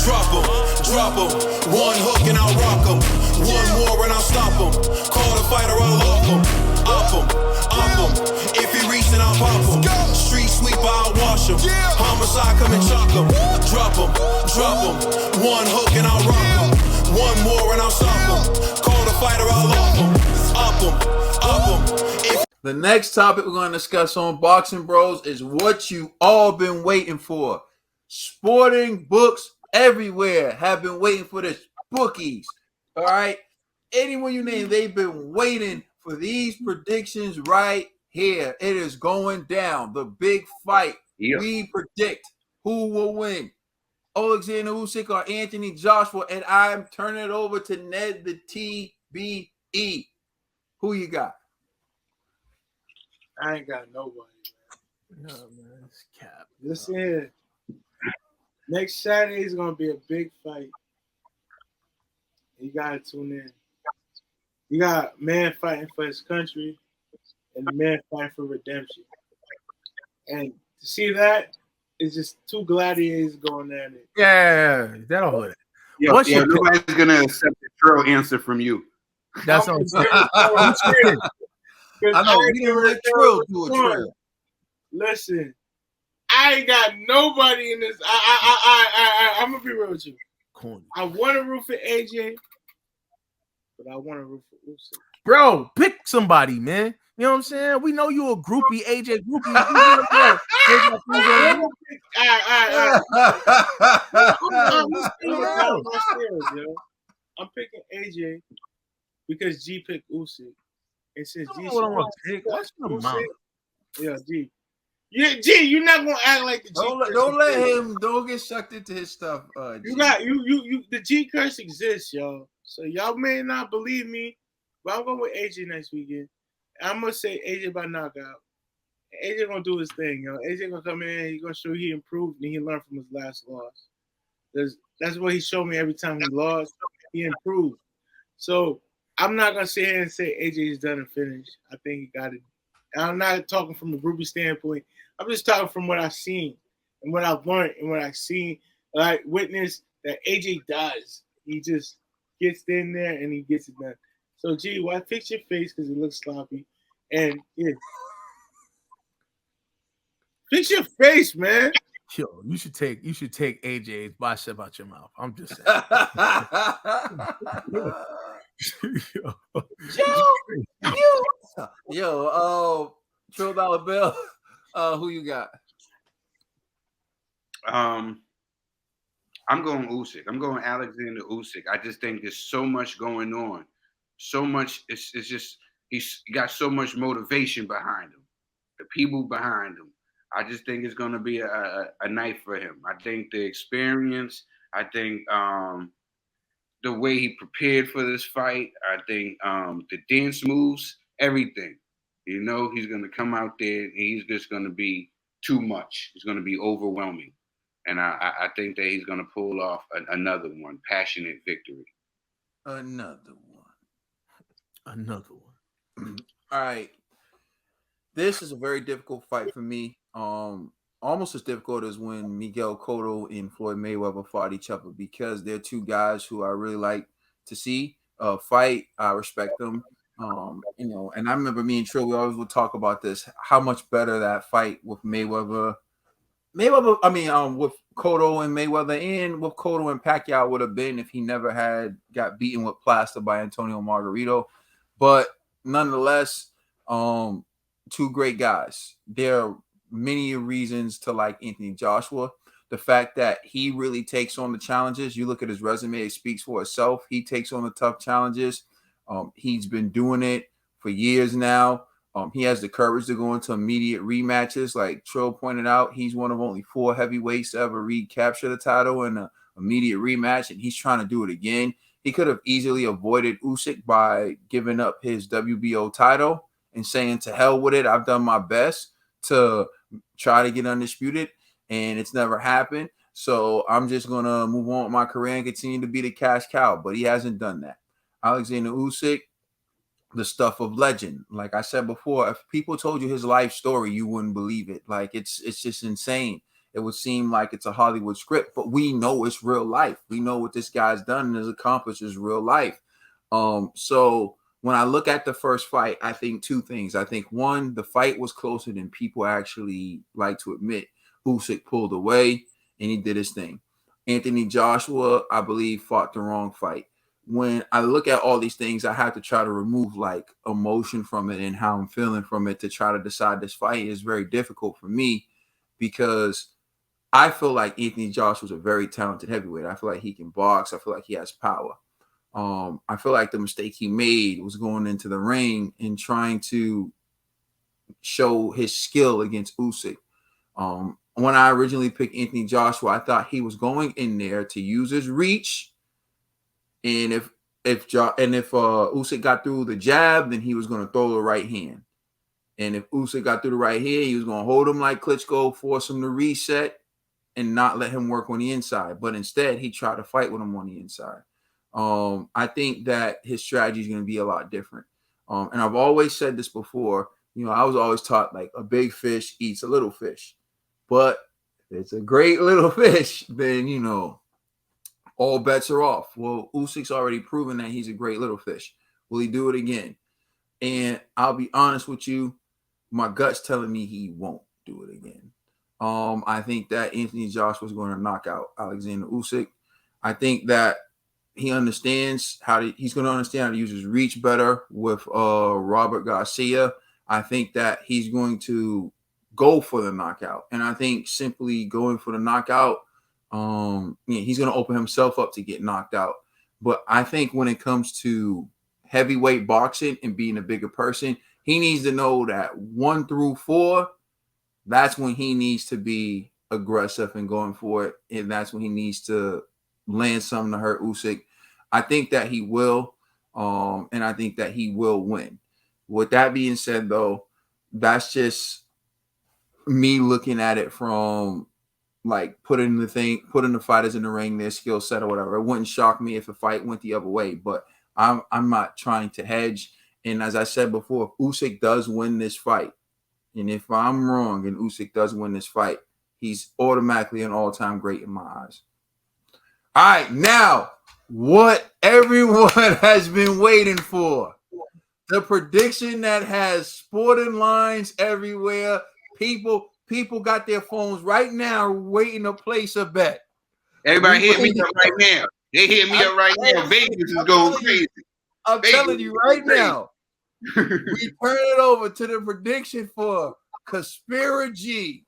Drop him. One hook and I'll rock him. One more and I'll stop him. Call the fighter, I'll off him. Op him. If he reach, then I'll pop him. Street sweeper, I'll wash him. Homicide, come and chalk him. Drop him. One hook and I'll rock him. One more and I'll stop him. Call the fighter, I'll off him. Op him. The next topic we're going to discuss on Boxing Bros is what you all been waiting for. Sporting books everywhere have been waiting for this. Bookies, all right? Anyone you name, they've been waiting for these predictions right here. It is going down. The big fight. Yep. We predict who will win. Oleksandr Usyk or Anthony Joshua, and I'm turning it over to Ned the TBE. Who you got? I ain't got nobody. No, man, it's cap. Listen, next Saturday is gonna be a big fight. You gotta tune in. You got a man fighting for his country and a man fighting for redemption. And to see that, it's just two gladiators going at it. Yeah, that'll hit. Yeah, nobody's gonna accept the true answer from you. That's what I'm saying. I know we didn't let Trill do a Trill. Listen, I ain't got nobody in this. I'm gonna be real with you. Corny. I want to root for AJ, but I want to root for Usyk. Bro, pick somebody, man. You know what I'm saying? We know you a groupie, AJ groupie. I'm picking AJ because G picked Usyk. And since G what's the mouth? Yeah, G. Yeah, G, you're not gonna act like the G. Don't let him. Don't get sucked into his stuff. You got you. The G curse exists, y'all. So y'all may not believe me, but I'm going with AJ next weekend. I'm gonna say AJ by knockout. AJ gonna do his thing, yo. AJ gonna come in. He's gonna show he improved and he learned from his last loss. That's what he showed me every time he lost. He improved. So I'm not gonna sit here and say AJ is done and finished. I think he got it. I'm not talking from a groupie standpoint. I'm just talking from what I've seen and what I've learned and what I've seen. Like witness that AJ does. He just gets in there and he gets it done. So G, why fix your face because it looks sloppy? And yeah. Fix your face, man. Yo, you should take AJ's bicep out your mouth. I'm just saying. Trill Dollar Bill. Who you got? I'm going Usyk. I'm going Oleksandr Usyk. I just think there's so much going on. So much. It's just he's got so much motivation behind him. The people behind him. I just think it's going to be a night for him. I think the experience. I think the way he prepared for this fight. I think the dance moves. Everything. You know, he's going to come out there and he's just going to be too much. It's going to be overwhelming. And I think that he's going to pull off another one, passionate victory. Another one. All right. This is a very difficult fight for me. Almost as difficult as when Miguel Cotto and Floyd Mayweather fought each other because they're two guys who I really like to see fight. I respect them. And I remember me and Trill, we always would talk about this, how much better that fight with with Cotto and Mayweather and with Cotto and Pacquiao would have been if he never got beaten with plaster by Antonio Margarito. But nonetheless, two great guys. There are many reasons to like Anthony Joshua. The fact that he really takes on the challenges. You look at his resume, it speaks for itself. He takes on the tough challenges. He's been doing it for years now. He has the courage to go into immediate rematches. Like Trill pointed out, he's one of only 4 heavyweights to ever recapture the title in an immediate rematch, and he's trying to do it again. He could have easily avoided Usyk by giving up his WBO title and saying, to hell with it, I've done my best to try to get undisputed, and it's never happened. So I'm just going to move on with my career and continue to be the cash cow, but he hasn't done that. Oleksandr Usyk, the stuff of legend. Like I said before, if people told you his life story, you wouldn't believe it. Like it's just insane. it would seem like it's a Hollywood script, but we know it's real life. We know what this guy's done and has accomplished is real life. So when I look at the first fight, I think two things. I think one, the fight was closer than people actually like to admit. Usyk pulled away and he did his thing. Anthony Joshua, I believe, fought the wrong fight. When I look at all these things, I have to try to remove like emotion from it and how I'm feeling from it to try to decide this fight is very difficult for me because I feel like Anthony Joshua is a very talented heavyweight. I feel like he can box. I feel like he has power. I feel like the mistake he made was going into the ring and trying to show his skill against Usyk. When I originally picked Anthony Joshua, I thought he was going in there to use his reach. And if Usyk got through the jab, then he was going to throw the right hand. And if Usyk got through the right hand, he was going to hold him like Klitschko, force him to reset, and not let him work on the inside. But instead, he tried to fight with him on the inside. I think that his strategy is going to be a lot different. And I've always said this before. I was always taught like a big fish eats a little fish. But if it's a great little fish, then, all bets are off. Well, Usyk's already proven that he's a great little fish. Will he do it again? And I'll be honest with you, my gut's telling me he won't do it again. I think that Anthony Joshua is going to knock out Oleksandr Usyk. I think that he's going to understand how to use his reach better with Robert Garcia. I think that he's going to go for the knockout. And I think simply going for the knockout, he's going to open himself up to get knocked out. But I think when it comes to heavyweight boxing and being a bigger person, he needs to know that 1 through 4, that's when he needs to be aggressive and going for it. And that's when he needs to land something to hurt Usyk. I think that he will. And I think that he will win. With that being said, though, that's just me looking at it from like putting the fighters in the ring, their skill set or whatever. It wouldn't shock me if a fight went the other way, but I'm not trying to hedge. And as I said before, if Usyk does win this fight, and if I'm wrong and Usyk does win this fight, he's automatically an all-time great in my eyes. All right, now what everyone has been waiting for. The prediction that has sporting lines everywhere. People got their phones right now waiting to place a bet. Everybody hit me up right now. They hit me up right now. Vegas is going crazy. I'm telling you right now. We turn it over to the prediction for Conspiracy.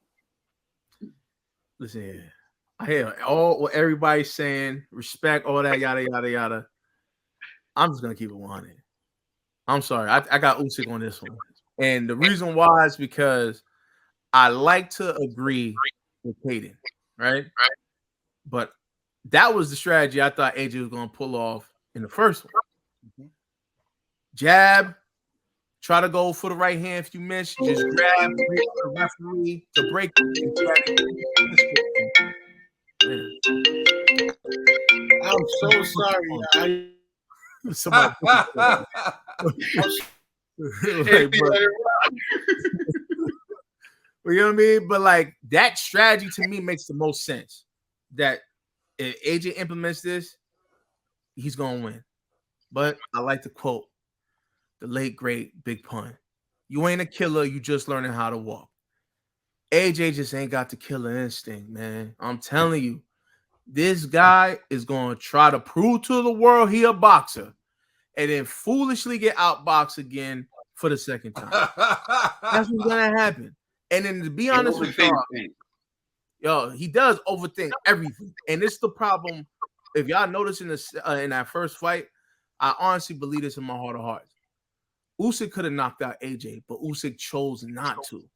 Listen here. I hear all what everybody's saying. Respect, all that, yada, yada, yada. I'm just going to keep it 100. I'm sorry. I got Usyk on this one. And the reason why is because I like to agree with Caden, right? But that was the strategy I thought AJ was going to pull off in the first one. Mm-hmm. Jab, try to go for the right hand if you miss. Just grab the referee to break it. I'm so sorry. Somebody you know what I mean? But like that strategy to me makes the most sense. That if AJ implements this, he's gonna win. But I like to quote the late great Big Pun. You ain't a killer, you just learning how to walk. AJ just ain't got the killer instinct, man. I'm telling you, this guy is gonna try to prove to the world he a boxer and then foolishly get outboxed again for the second time. That's what's gonna happen. And then to be honest with y'all, he does overthink everything. And it's the problem. If y'all notice in that first fight, I honestly believe this in my heart of hearts. Usyk could have knocked out AJ, but Usyk chose not to.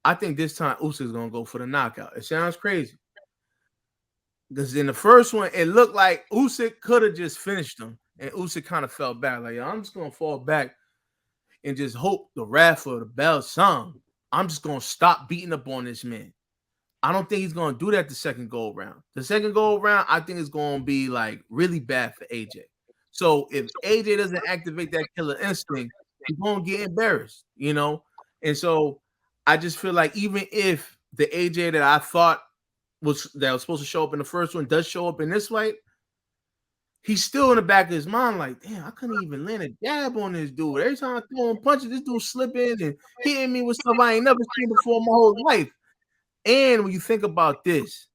I think this time Usyk's going to go for the knockout. It sounds crazy. Because in the first one, it looked like Usyk could have just finished him. And Usyk kind of fell back. Like, yo, I'm just going to fall back and just hope the ref or the bell sung. I'm just going to stop beating up on this man. I don't think he's going to do that the second go around. The second go around, I think it's going to be like really bad for AJ. So if AJ doesn't activate that killer instinct, he's going to get embarrassed, you know? And so I just feel like even if the AJ that I thought was supposed to show up in the first one does show up in this fight, he's still in the back of his mind like, damn, I couldn't even land a jab on this dude. Every time I throw him punches, this dude slipping and hitting me with stuff I ain't never seen before in my whole life. And when you think about this,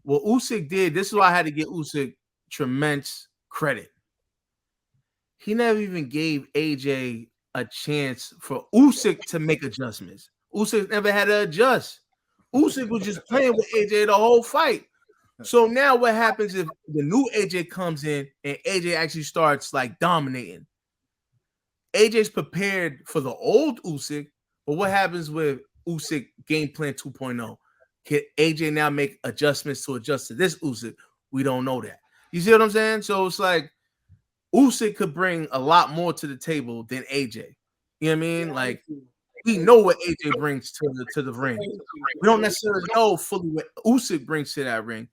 what Usyk did, this is why I had to give Usyk tremendous credit. He never even gave AJ a chance for Usyk to make adjustments. Usyk never had to adjust. Usyk was just playing with AJ the whole fight. So now what happens if the new AJ comes in and AJ actually starts like dominating? AJ's prepared for the old Usyk, but what happens with Usyk game plan 2.0? Can AJ now make adjustments to adjust to this Usyk? We don't know that. You see what I'm saying? So it's like Usyk could bring a lot more to the table than AJ. You know what I mean? Like we know what AJ brings to the ring. We don't necessarily know fully what Usyk brings to that ring.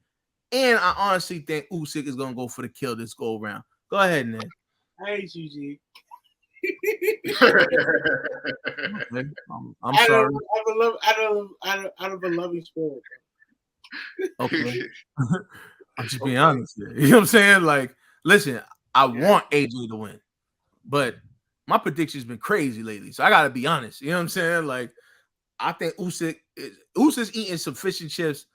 And I honestly think Usyk is gonna go for the kill this go around. Go ahead, Ned. I hate you, G. I'm sorry. Out of a loving spirit. Okay. I'm just being honest here. You know what I'm saying? Like, listen, I want AJ to win, but my prediction's been crazy lately. So I gotta be honest. You know what I'm saying? Like, I think Usyk's eating some fish and chips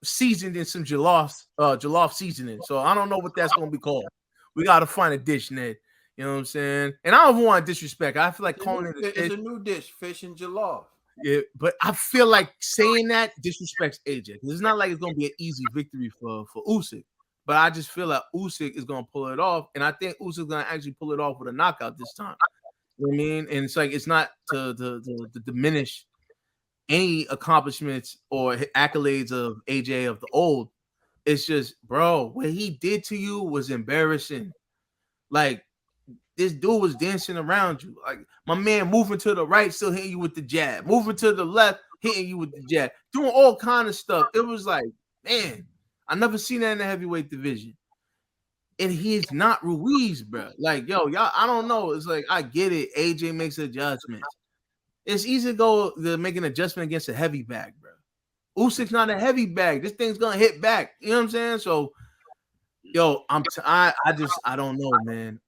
seasoned in some jollof seasoning. So I don't know what that's gonna be called. We gotta find a dish, Ned. You know what I'm saying? And I don't want to disrespect. I feel like calling it it's a new dish, fish and jollof. Yeah, but I feel like saying that disrespects AJ. It's not like it's gonna be an easy victory for Usyk, but I just feel like Usyk is gonna pull it off, and I think Usyk's gonna actually pull it off with a knockout this time. You know what I mean? And it's like it's not to diminish any accomplishments or accolades of AJ of the old. It's just, bro, what he did to you was embarrassing. Like, this dude was dancing around you. Like, my man moving to the right, still hitting you with the jab. Moving to the left, hitting you with the jab. Doing all kind of stuff. It was like, man, I never seen that in the heavyweight division. And he's not Ruiz, bro. Like, yo, y'all, I don't know. It's like, I get it. AJ makes adjustments. It's easy to go to make an adjustment against a heavy bag, bro. Usyk's not a heavy bag. This thing's gonna hit back. You know what I'm saying? So, yo, I don't know, man.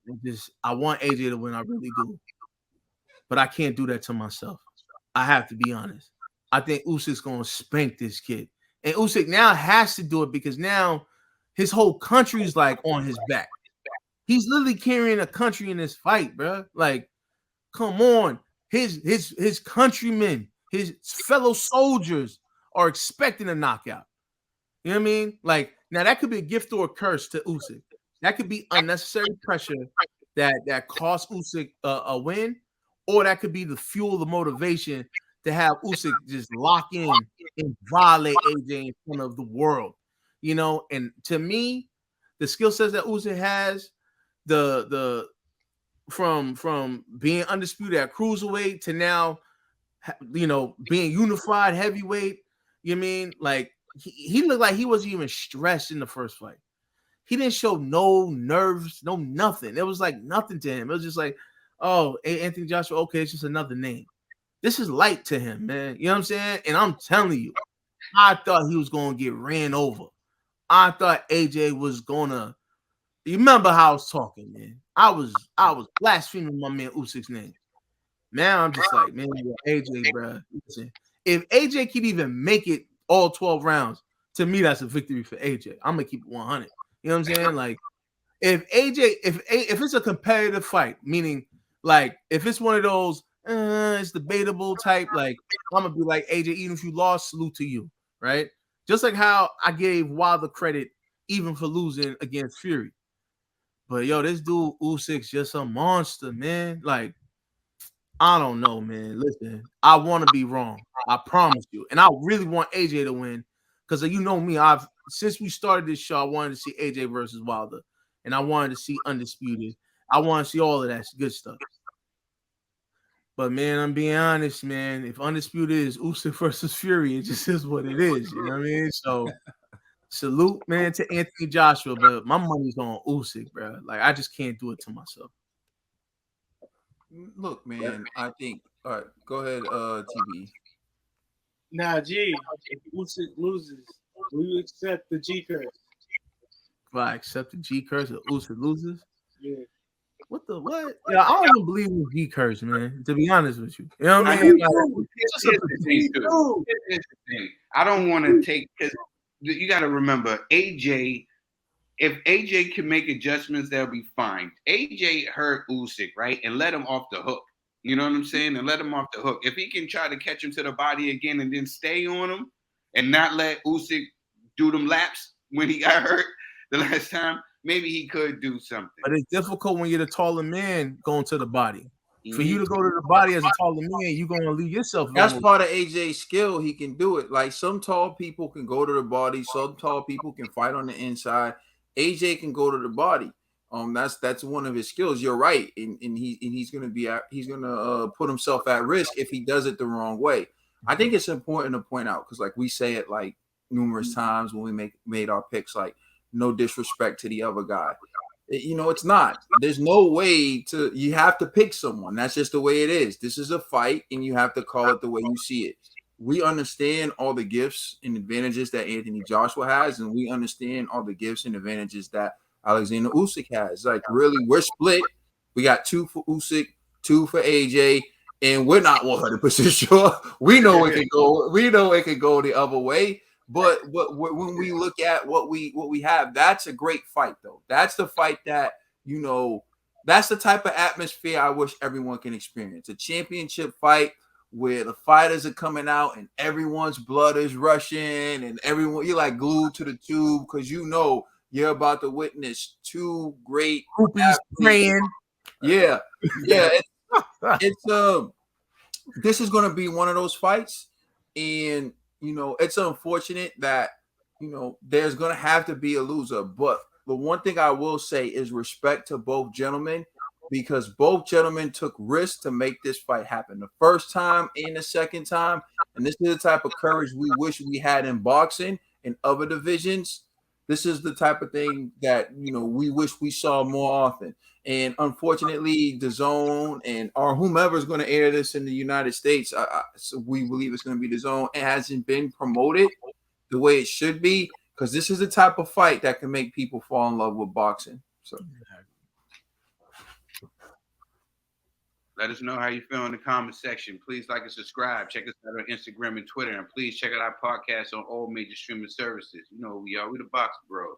I want AJ to win. I really do, but I can't do that to myself. I have to be honest. I think Usyk's gonna spank this kid, and Usyk now has to do it because now his whole country is like on his back. He's literally carrying a country in this fight, bro. Like, come on, his countrymen, his fellow soldiers are expecting a knockout. You know what I mean? Like, now that could be a gift or a curse to Usyk. That could be unnecessary pressure that costs Usyk a win, or that could be the fuel, the motivation to have Usyk just lock in and violate AJ in front of the world. You know, and to me, the skill sets that Usyk has, the from being undisputed at cruiserweight to now, you know, being unified heavyweight. You know what I mean? Like, he looked like he wasn't even stressed in the first fight. He didn't show no nerves, no nothing. It was like nothing to him. It was just like, oh, Anthony Joshua, okay, it's just another name. This is light to him, man. You know what I'm saying? And I'm telling you, I thought he was going to get ran over. I thought AJ was going to. You remember how I was talking, man? I was blaspheming my man Usyk's name. Now I'm just like, man, AJ, bro. Listen, if AJ could even make it all 12 rounds, to me, that's a victory for AJ. I'm gonna keep it 100. You know what I'm saying? Like, if AJ, if it's a competitive fight, meaning like if it's one of those it's debatable type, like I'm gonna be like AJ, even if you lost, salute to you, right? Just like how I gave Wilder credit even for losing against Fury. But yo, this dude Usyk's just a monster, man. Like, I don't know, man. Listen, I want to be wrong. I promise you. And I really want AJ to win because you know me. Since we started this show, I wanted to see AJ versus Wilder, and I wanted to see Undisputed. I want to see all of that good stuff. But man, I'm being honest, man. If Undisputed is Usyk versus Fury, it just is what it is. You know what I mean? So salute, man, to Anthony Joshua, but my money's on Usyk, bro. Like, I just can't do it to myself. Look, man, I think. All right, go ahead, TV. Nah, G. If Usyk loses, will you accept the G curse? If I accept the G curse or Usyk loses, Yeah. what the what? Yeah, I don't even believe in G curse, man. To be honest with you, you know what I I mean? know. Like, Here's it's just a the thing, perceived too. Here's the thing. I don't want to take because you got to remember AJ. If AJ can make adjustments, that'll be fine. AJ hurt Usyk, right, and let him off the hook. You know what I'm saying? And let him off the hook. If he can try to catch him to the body again and then stay on him and not let Usyk do them laps when he got hurt the last time, maybe he could do something. But it's difficult when you're the taller man going to the body. For Mhm. you to go to the body as a taller man, you're gonna leave yourself. That's vulnerable. part of AJ's skill. He can do it. Like some tall people can go to the body. Some tall people can fight on the inside. AJ can go to the body. That's one of his skills. You're right, and he's gonna put himself at risk if he does it the wrong way. I think it's important to point out because like we say it like numerous times when we made our picks. Like no disrespect to the other guy. It's not. There's no way to. You have to pick someone. That's just the way it is. This is a fight, and you have to call it the way you see it. We understand all the gifts and advantages that Anthony Joshua has, and we understand all the gifts and advantages that Oleksandr Usyk has. Like, really, we're split. We got 2 for Usyk, 2 for AJ, and we're not 100% sure. We know it can go. We know it can go the other way. But when we look at what we have, that's a great fight, though. That's the fight that that's the type of atmosphere I wish everyone can experience. A championship fight where the fighters are coming out and everyone's blood is rushing and everyone you're like glued to the tube because you're about to witness 2 great Groupies praying. Yeah. It's this is going to be one of those fights, and it's unfortunate that there's going to have to be a loser. But the one thing I will say is respect to both gentlemen because both gentlemen took risks to make this fight happen. The first time and the second time, and this is the type of courage we wish we had in boxing and other divisions. This is the type of thing that we wish we saw more often. And unfortunately, the Zone or whomever is going to air this in the United States, so we believe it's going to be the Zone. It hasn't been promoted the way it should be because this is the type of fight that can make people fall in love with boxing. So, let us know how you feel in the comment section. Please like and subscribe. Check us out on Instagram and Twitter. And please check out our podcast on all major streaming services. You know who we are. We the Box Bros.